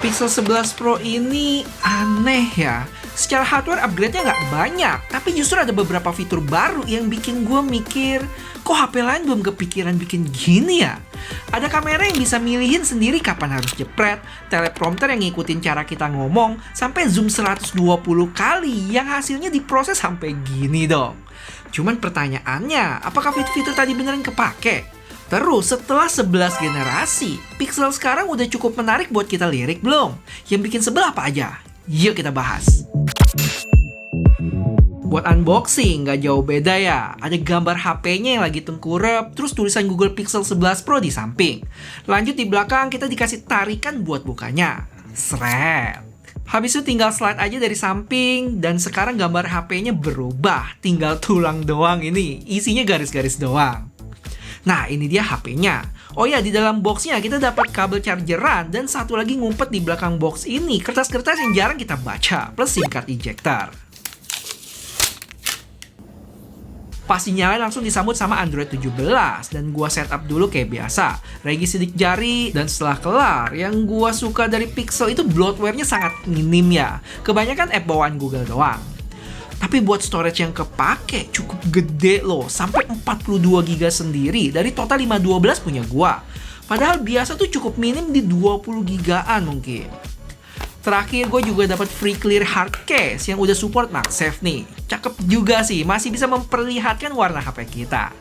Pixel 11 Pro ini aneh ya. Secara hardware upgrade-nya nggak banyak, tapi justru ada beberapa fitur baru yang bikin gue mikir, kok HP lain belum kepikiran bikin gini ya? Ada kamera yang bisa milihin sendiri kapan harus jepret, teleprompter yang ngikutin cara kita ngomong, sampai zoom 120 kali yang hasilnya diproses sampai gini dong. Cuman pertanyaannya, apakah fitur-fitur tadi beneran kepake? Terus setelah 11 generasi, Pixel sekarang udah cukup menarik buat kita lirik belum? Yang bikin sebel apa aja? Yuk kita bahas. Buat unboxing, nggak jauh beda ya. Ada gambar HP-nya yang lagi tengkurap, terus tulisan Google Pixel 11 Pro di samping. Lanjut di belakang kita dikasih tarikan buat bukanya. Sret. Habis itu tinggal slide aja dari samping, dan sekarang gambar HP-nya berubah. Tinggal tulang doang ini, isinya garis-garis doang. Nah, ini dia HP-nya. Oh ya, di dalam boxnya kita dapat kabel chargeran dan satu lagi ngumpet di belakang box ini, kertas-kertas yang jarang kita baca, plus SIM card ejector. Pas dinyalain langsung disambut sama Android 17 dan gua setup dulu kayak biasa. Regi sidik jari dan setelah kelar, yang gua suka dari Pixel itu bloatware-nya sangat minim ya. Kebanyakan app bawaan Google doang. Tapi buat storage yang kepake cukup gede loh, sampai 42 GB sendiri dari total 512 punya gua. Padahal biasa tuh cukup minim di 20 GB-an mungkin. Terakhir gue juga dapat free clear hard case yang udah support MagSafe nih. Cakep juga sih, masih bisa memperlihatkan warna HP kita.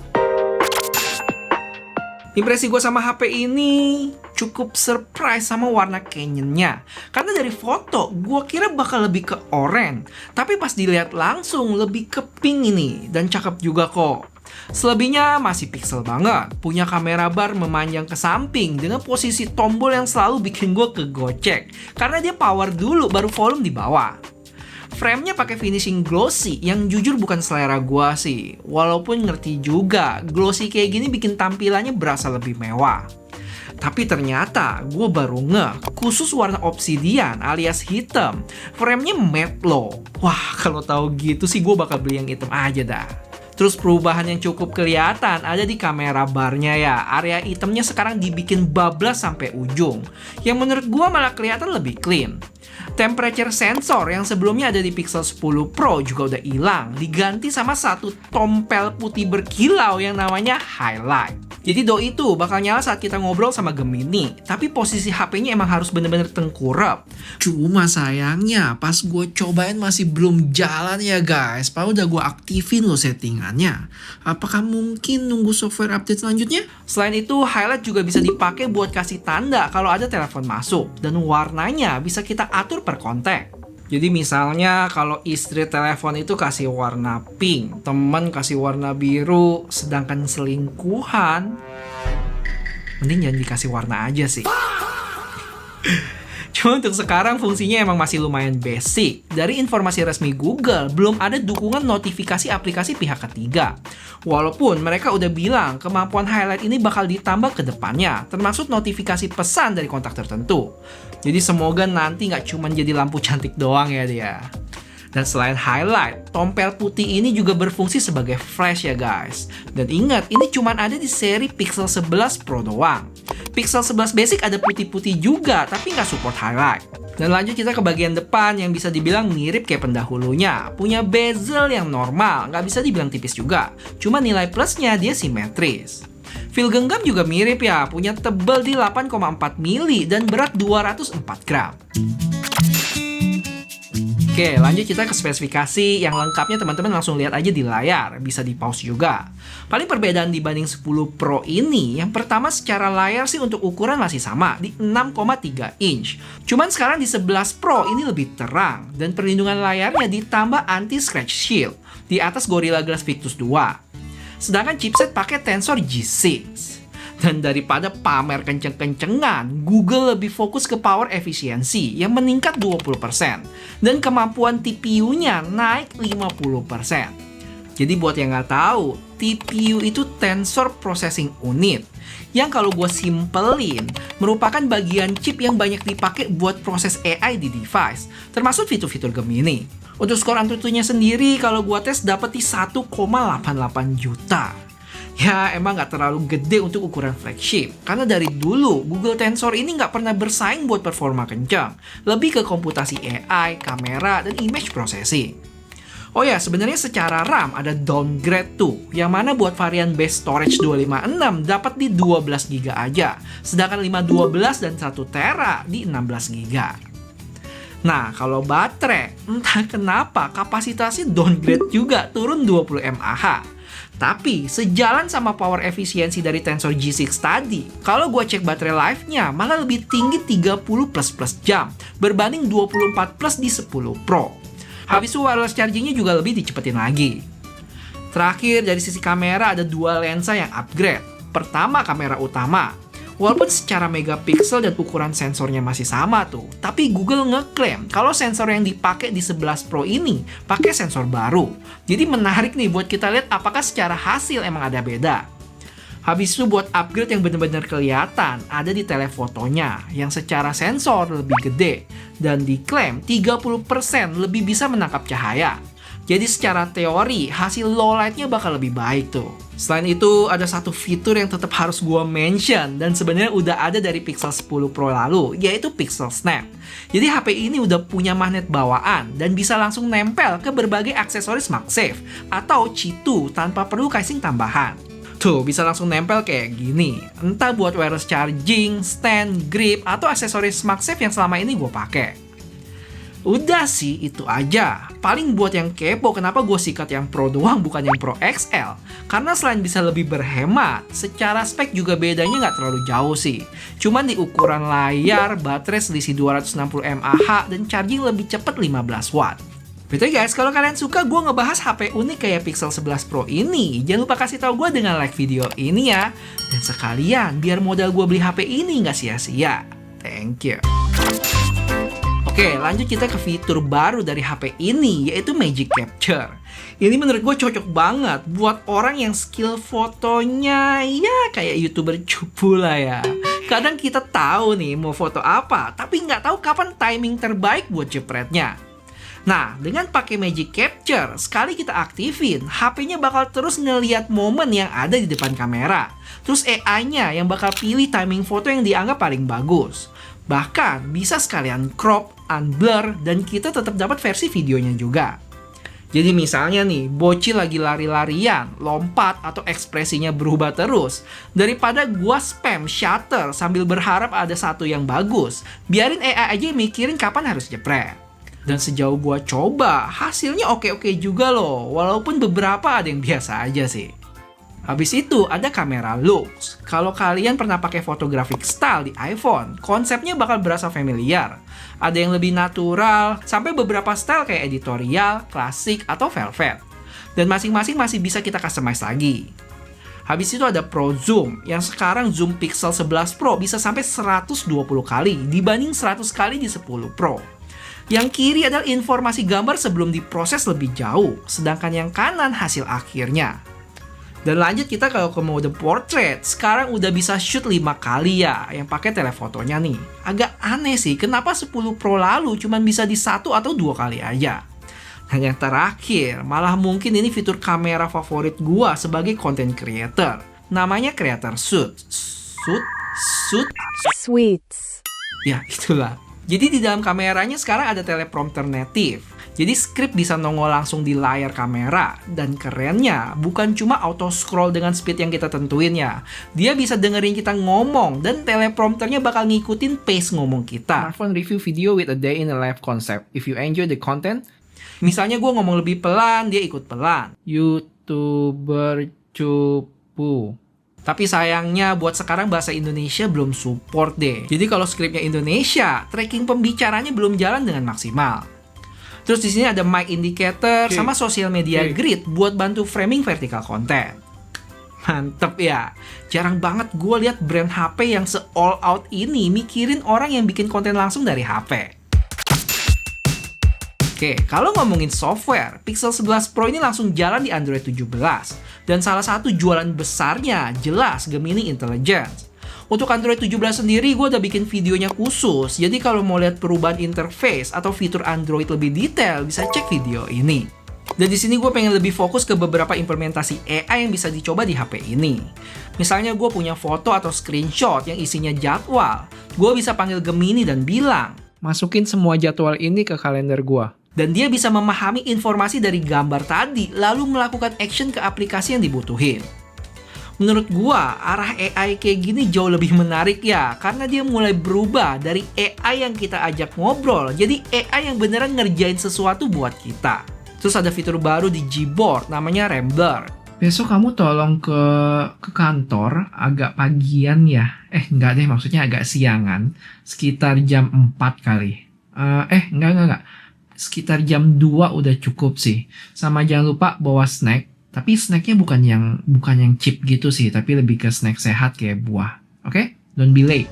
Impresi gue sama HP ini cukup surprise sama warna Canyon-nya. Karena dari foto, gue kira bakal lebih ke oranye. Tapi pas dilihat langsung, lebih ke pink ini. Dan cakep juga kok. Selebihnya masih pixel banget. Punya kamera bar memanjang ke samping dengan posisi tombol yang selalu bikin gue kegocek. Karena dia power dulu, baru volume di bawah. Frame-nya pakai finishing glossy yang jujur bukan selera gua sih. Walaupun ngerti juga, glossy kayak gini bikin tampilannya berasa lebih mewah. Tapi ternyata gue baru ngeh, khusus warna obsidian alias hitam, frame-nya matte loh. Wah, kalau tahu gitu sih gue bakal beli yang hitam aja dah. Terus perubahan yang cukup kelihatan ada di kamera barnya ya. Area hitamnya sekarang dibikin bablas sampai ujung. Yang menurut gue malah kelihatan lebih clean. Temperature sensor yang sebelumnya ada di Pixel 10 Pro juga udah hilang, diganti sama satu tompel putih berkilau yang namanya highlight. Jadi doi itu bakal nyala saat kita ngobrol sama Gemini, tapi posisi HP-nya emang harus bener-bener tengkurap. Cuma sayangnya pas gue cobain masih belum jalan ya guys, padahal udah gue aktifin loh settingannya. Apakah mungkin nunggu software update selanjutnya? Selain itu, highlight juga bisa dipakai buat kasih tanda kalau ada telepon masuk, dan warnanya bisa kita atur per kontak. Jadi misalnya kalau istri telepon itu kasih warna pink, teman kasih warna biru, sedangkan selingkuhan mending jangan dikasih warna aja sih. Cuma untuk sekarang fungsinya emang masih lumayan basic. Dari informasi resmi Google, belum ada dukungan notifikasi aplikasi pihak ketiga. Walaupun mereka udah bilang kemampuan highlight ini bakal ditambah ke depannya, termasuk notifikasi pesan dari kontak tertentu. Jadi semoga nanti nggak cuma jadi lampu cantik doang ya dia. Dan selain highlight, tompel putih ini juga berfungsi sebagai flash ya guys. Dan ingat, ini cuma ada di seri Pixel 11 Pro doang. Pixel 11 Basic ada putih-putih juga, tapi nggak support highlight. Dan lanjut kita ke bagian depan yang bisa dibilang mirip kayak pendahulunya. Punya bezel yang normal, nggak bisa dibilang tipis juga. Cuma nilai plusnya dia simetris. Feel genggam juga mirip ya, punya tebal di 8,4 mili dan berat 204 gram. Oke, lanjut kita ke spesifikasi yang lengkapnya teman-teman langsung lihat aja di layar, bisa di pause juga. Paling perbedaan dibanding 10 Pro ini, yang pertama secara layar sih untuk ukuran masih sama, di 6,3 inch. Cuman sekarang di 11 Pro ini lebih terang, dan perlindungan layarnya ditambah anti-scratch shield, di atas Gorilla Glass Victus 2. Sedangkan chipset pakai Tensor G6. Dan daripada pamer kenceng-kencengan, Google lebih fokus ke power efisiensi yang meningkat 20%. Dan kemampuan TPU-nya naik 50%. Jadi buat yang nggak tahu, TPU itu Tensor Processing Unit. Yang kalau gue simpelin, merupakan bagian chip yang banyak dipakai buat proses AI di device. Termasuk fitur-fitur Gemini. Untuk skor Antutunya sendiri, kalau gue tes dapat di 1,88 juta. Ya, emang nggak terlalu gede untuk ukuran flagship. Karena dari dulu, Google Tensor ini nggak pernah bersaing buat performa kencang. Lebih ke komputasi AI, kamera, dan image processing. Oh ya, sebenarnya secara RAM ada downgrade tuh, yang mana buat varian base storage 256 dapat di 12GB aja, sedangkan 512 dan 1 tera di 16GB. Nah, kalau baterai, entah kenapa kapasitasnya downgrade juga, turun 20 mAh. Tapi, sejalan sama power efisiensi dari Tensor G6 tadi, kalau gue cek baterai life-nya malah lebih tinggi 30+ jam, berbanding 24+ di 10 Pro. Habis itu wireless charging-nya juga lebih dicepetin lagi. Terakhir, dari sisi kamera ada dua lensa yang upgrade. Pertama, kamera utama. Walaupun secara megapiksel dan ukuran sensornya masih sama tuh, tapi Google ngeklaim kalau sensor yang dipakai di 11 Pro ini pakai sensor baru. Jadi menarik nih buat kita lihat apakah secara hasil emang ada beda. Habis itu buat upgrade yang benar-benar kelihatan ada di telefotonya yang secara sensor lebih gede dan diklaim 30% lebih bisa menangkap cahaya. Jadi secara teori, hasil low light-nya bakal lebih baik tuh. Selain itu, ada satu fitur yang tetap harus gua mention dan sebenarnya udah ada dari Pixel 10 Pro lalu, yaitu Pixel Snap. Jadi HP ini udah punya magnet bawaan dan bisa langsung nempel ke berbagai aksesoris MagSafe atau Qi2 tanpa perlu casing tambahan. Tuh, bisa langsung nempel kayak gini. Entah buat wireless charging, stand, grip, atau aksesoris MagSafe yang selama ini gua pakai. Udah sih, itu aja. Paling buat yang kepo kenapa gue sikat yang Pro doang bukan yang Pro XL. Karena selain bisa lebih berhemat, secara spek juga bedanya nggak terlalu jauh sih. Cuman di ukuran layar, baterai selisih 260 mAh, dan charging lebih cepat 15 watt. Betul guys, kalau kalian suka gue ngebahas HP unik kayak Pixel 11 Pro ini, jangan lupa kasih tahu gue dengan like video ini ya. Dan sekalian, biar modal gue beli HP ini nggak sia-sia. Thank you. Oke, lanjut kita ke fitur baru dari HP ini, yaitu Magic Capture. Ini menurut gue cocok banget buat orang yang skill fotonya ya kayak YouTuber cupu lah ya. Kadang kita tahu nih mau foto apa, tapi nggak tahu kapan timing terbaik buat jepretnya. Nah, dengan pakai Magic Capture, sekali kita aktifin, HP-nya bakal terus ngeliat momen yang ada di depan kamera. Terus AI-nya yang bakal pilih timing foto yang dianggap paling bagus. Bahkan bisa sekalian crop, unblur, dan kita tetap dapat versi videonya juga. Jadi misalnya nih, bocil lagi lari-larian, lompat, atau ekspresinya berubah terus. Daripada gua spam shutter sambil berharap ada satu yang bagus, biarin AI aja mikirin kapan harus jepret. Dan sejauh gua coba, hasilnya oke-oke juga loh, walaupun beberapa ada yang biasa aja sih. Habis itu ada kamera lux. Kalau kalian pernah pakai photographic style di iPhone, konsepnya bakal berasa familiar. Ada yang lebih natural, sampai beberapa style kayak editorial, klasik, atau velvet. Dan masing-masing masih bisa kita customize lagi. Habis itu ada Pro Zoom, yang sekarang zoom Pixel 11 Pro bisa sampai 120 kali, dibanding 100 kali di 10 Pro. Yang kiri adalah informasi gambar sebelum diproses lebih jauh, sedangkan yang kanan hasil akhirnya. Dan lanjut kita kalau ke mode portrait, sekarang udah bisa shoot 5 kali ya, yang pakai telefotonya nih. Agak aneh sih, kenapa 10 Pro lalu cuma bisa di 1 atau 2 kali aja. Dan yang terakhir, malah mungkin ini fitur kamera favorit gua sebagai content creator. Namanya Creator Suite. Sweets. Ya, itulah. Jadi di dalam kameranya sekarang ada teleprompter native. Jadi skrip bisa nongol langsung di layar kamera. Dan kerennya, bukan cuma auto scroll dengan speed yang kita tentuin ya. Dia bisa dengerin kita ngomong dan teleprompternya bakal ngikutin pace ngomong kita. Smartphone review video with a day in the life concept. If you enjoy the content, misalnya gue ngomong lebih pelan, dia ikut pelan. YouTuber cupu. Tapi sayangnya buat sekarang bahasa Indonesia belum support deh. Jadi kalau skripnya Indonesia, tracking pembicaranya belum jalan dengan maksimal. Terus di sini ada mic indicator sama social media grid buat bantu framing vertical content. Mantep ya. Jarang banget gue lihat brand HP yang se-all out ini mikirin orang yang bikin konten langsung dari HP. Oke, kalau ngomongin software, Pixel 11 Pro ini langsung jalan di Android 17. Dan salah satu jualan besarnya jelas Gemini Intelligence. Untuk Android 17 sendiri, gue udah bikin videonya khusus. Jadi kalau mau lihat perubahan interface atau fitur Android lebih detail, bisa cek video ini. Dan di sini gue pengen lebih fokus ke beberapa implementasi AI yang bisa dicoba di HP ini. Misalnya gue punya foto atau screenshot yang isinya jadwal. Gue bisa panggil Gemini dan bilang, masukin semua jadwal ini ke kalender gue. Dan dia bisa memahami informasi dari gambar tadi, lalu melakukan action ke aplikasi yang dibutuhin. Menurut gua, arah AI kayak gini jauh lebih menarik ya, karena dia mulai berubah dari AI yang kita ajak ngobrol, jadi AI yang beneran ngerjain sesuatu buat kita. Terus ada fitur baru di Gboard, namanya Rambler. Besok kamu tolong ke kantor agak pagian ya. Enggak deh, maksudnya agak siangan. Sekitar jam 4 kali. Enggak. Sekitar jam 2 udah cukup sih. Sama jangan lupa bawa snack. Tapi snacknya bukan yang cheap gitu sih, tapi lebih ke snack sehat kayak buah. Oke? Don't be late.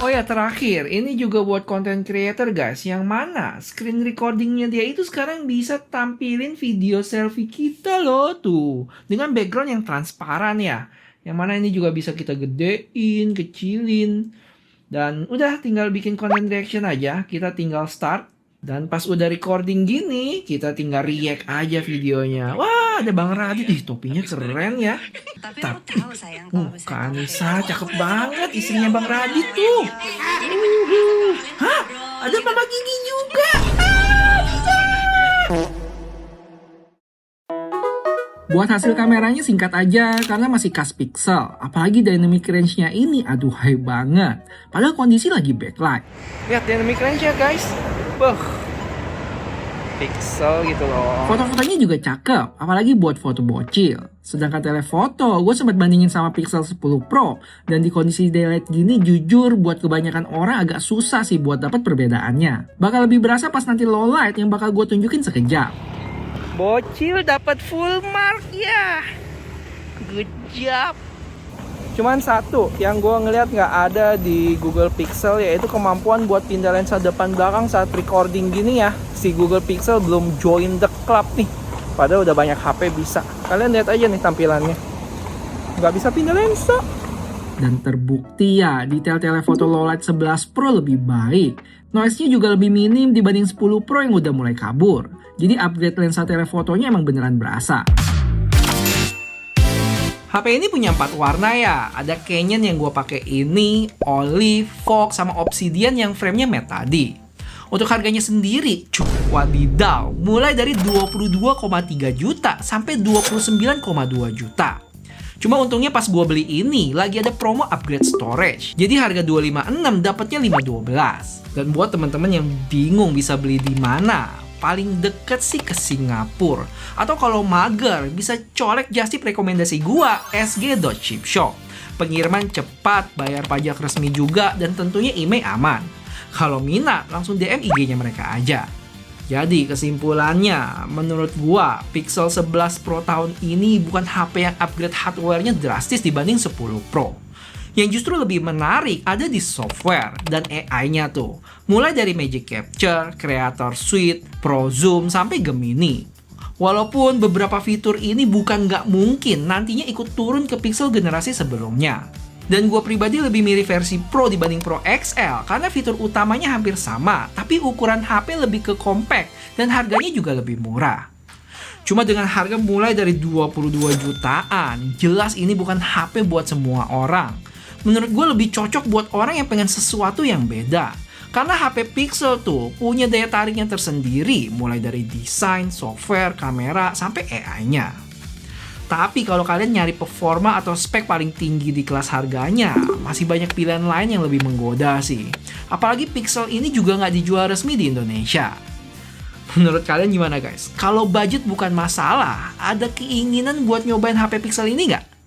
Oh ya, terakhir, ini juga buat content creator guys, yang mana screen recordingnya dia itu sekarang bisa tampilin video selfie kita loh tuh, dengan background yang transparan ya. Yang mana ini juga bisa kita gedein, kecilin. Dan udah tinggal bikin content reaction aja, kita tinggal start. Dan pas udah recording gini, kita tinggal react aja videonya. Wah, ada Bang Radit. Topinya keren ya. Tapi tahu sayang, Kak Anissa cakep banget istrinya Bang Radit tuh. Hah? Ada Mama Gigi juga. Buat hasil kameranya singkat aja karena masih kas pixel. Apalagi dynamic range-nya ini aduhai banget. Padahal kondisi lagi backlight. Lihat dynamic range-nya guys. Pixel gitu loh. Foto-fotonya juga cakep, apalagi buat foto bocil. Sedangkan telefoto, gue sempat bandingin sama Pixel 10 Pro. Dan di kondisi daylight gini, jujur buat kebanyakan orang agak susah sih buat dapat perbedaannya. Bakal lebih berasa pas nanti low light yang bakal gue tunjukin sekejap. Bocil dapat full mark ya. Good job. Cuman satu yang gue ngeliat nggak ada di Google Pixel, yaitu kemampuan buat pindah lensa depan belakang saat recording gini ya. Si Google Pixel belum join the club nih. Padahal udah banyak HP bisa. Kalian lihat aja nih tampilannya. Nggak bisa pindah lensa. Dan terbukti ya, detail telefoto low light 11 Pro lebih baik. Noise-nya juga lebih minim dibanding 10 Pro yang udah mulai kabur. Jadi upgrade lensa telefotonya emang beneran berasa. HP ini punya 4 warna ya. Ada Canyon yang gue pakai ini, Olive, Fox, sama Obsidian yang framenya matte tadi. Untuk harganya sendiri, cukup wadidaw. Mulai dari 22,3 juta sampai 29,2 juta. Cuma untungnya pas gue beli ini, lagi ada promo upgrade storage. Jadi harga 256 dapatnya 512. Dan buat teman-teman yang bingung bisa beli di mana, paling deket sih ke Singapura. Atau kalau mager, bisa colek just tip rekomendasi gua, sg.chipshop. Pengiriman cepat, bayar pajak resmi juga, dan tentunya email aman. Kalau minat, langsung DM IG-nya mereka aja. Jadi kesimpulannya, menurut gua, Pixel 11 Pro tahun ini bukan HP yang upgrade hardware-nya drastis dibanding 10 Pro. Yang justru lebih menarik ada di software dan AI-nya tuh. Mulai dari Magic Capture, Creator Suite, Pro Zoom, sampai Gemini. Walaupun beberapa fitur ini bukan nggak mungkin nantinya ikut turun ke Pixel generasi sebelumnya. Dan gue pribadi lebih milih versi Pro dibanding Pro XL karena fitur utamanya hampir sama, tapi ukuran HP lebih ke compact dan harganya juga lebih murah. Cuma dengan harga mulai dari 22 jutaan, jelas ini bukan HP buat semua orang. Menurut gue lebih cocok buat orang yang pengen sesuatu yang beda. Karena HP Pixel tuh punya daya tariknya tersendiri, mulai dari desain, software, kamera, sampai AI-nya. Tapi kalau kalian nyari performa atau spek paling tinggi di kelas harganya, masih banyak pilihan lain yang lebih menggoda sih. Apalagi Pixel ini juga nggak dijual resmi di Indonesia. Menurut kalian gimana guys? Kalau budget bukan masalah, ada keinginan buat nyobain HP Pixel ini nggak?